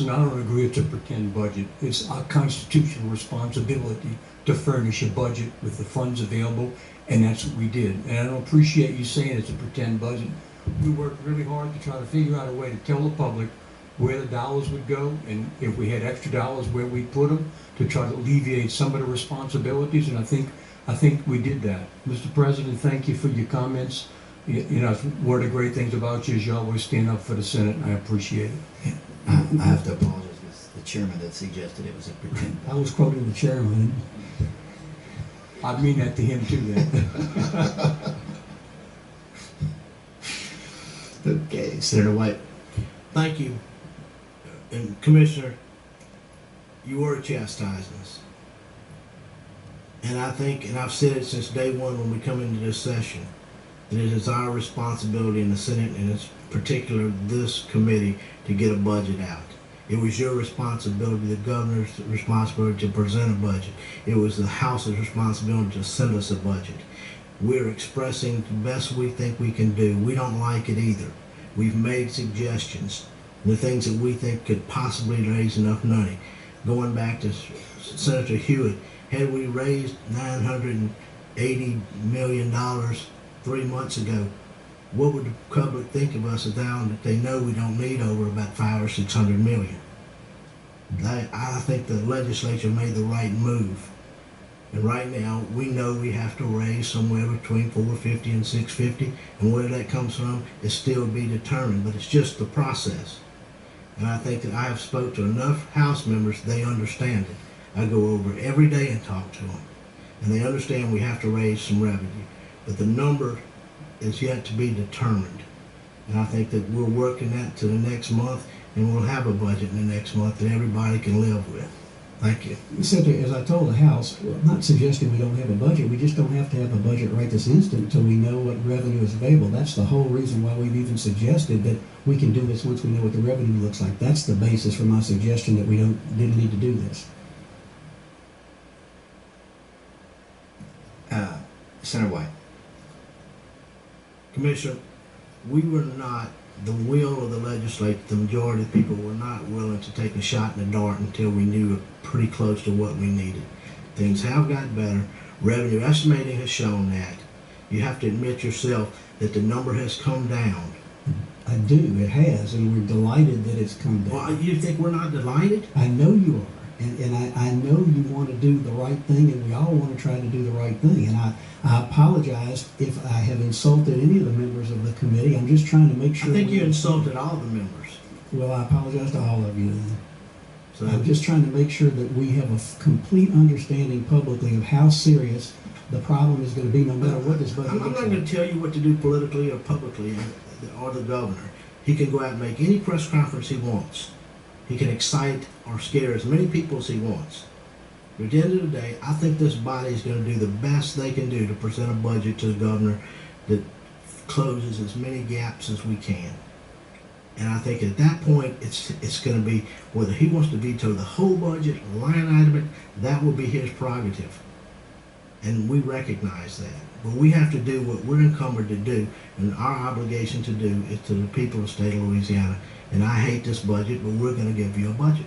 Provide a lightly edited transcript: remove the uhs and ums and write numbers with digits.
And I don't agree it's a pretend budget. It's our constitutional responsibility to furnish a budget with the funds available, and that's what we did. And I don't appreciate you saying it's a pretend budget. We worked really hard to try to figure out a way to tell the public where the dollars would go, and if we had extra dollars, where we'd put them, to try to alleviate some of the responsibilities, and I think we did that. Mr. President, thank you for your comments. You know, one of the great things about you is you always stand up for the Senate, and I appreciate it. I have to apologize. It's the chairman that suggested it was a pretend. I was quoting the chairman. I mean that to him too, then. Okay, Senator White. Thank you. And Commissioner, you were chastising us. And I think, and I've said it since day one when we come into this session, that it is our responsibility in the Senate, and in particular this committee, to get a budget out. It was your responsibility, the governor's responsibility to present a budget. It was the House's responsibility to send us a budget. We're expressing the best we think we can do. We don't like it either. We've made suggestions, the things that we think could possibly raise enough money. Going back to Senator Hewitt, had we raised $980 million 3 months ago, what would the public think of us now that they know we don't need over about 500 or 600 million? I think the legislature made the right move. And right now, we know we have to raise somewhere between 450 and 650, and where that comes from is still to be determined, but it's just the process. And I think that I have spoke to enough House members, they understand it. I go over every day and talk to them, and they understand we have to raise some revenue, but the number is yet to be determined. And I think that we're working that to the next month, and we'll have a budget in the next month that everybody can live with. Thank you. Simply, as I told the House, I'm not suggesting we don't have a budget. We just don't have to have a budget right this instant until we know what revenue is available. That's the whole reason why we've even suggested that we can do this once we know what the revenue looks like. That's the basis for my suggestion that we didn't need to do this. Senator White. Commissioner, we were not, the will of the legislature, the majority of people were not willing to take a shot in the dark until we knew pretty close to what we needed. Things have got better. Revenue estimating has shown that. You have to admit yourself that the number has come down. I do. It has, and we're delighted that it's come down. Well, you think we're not delighted? I know you are, and I know you want to do the right thing, and we all want to try to do the right thing. And I apologize if I have insulted any of the members of the committee. I'm just trying to make sure. I think you insulted all the members. Well, I apologize to all of you then. So I'm just trying to make sure that we have a complete understanding publicly of how serious the problem is going to be, no matter what this budget I'm not going to tell you what to do politically or publicly, or the governor. He can go out and make any press conference he wants. He can excite or scare as many people as he wants. But at the end of the day, I think this body is going to do the best they can do to present a budget to the governor that closes as many gaps as we can. And I think at that point, it's going to be, whether he wants to veto the whole budget, line item it, that will be his prerogative. And we recognize that. But we have to do what we're encumbered to do, and our obligation to do is to the people of the state of Louisiana. And I hate this budget, but we're going to give you a budget.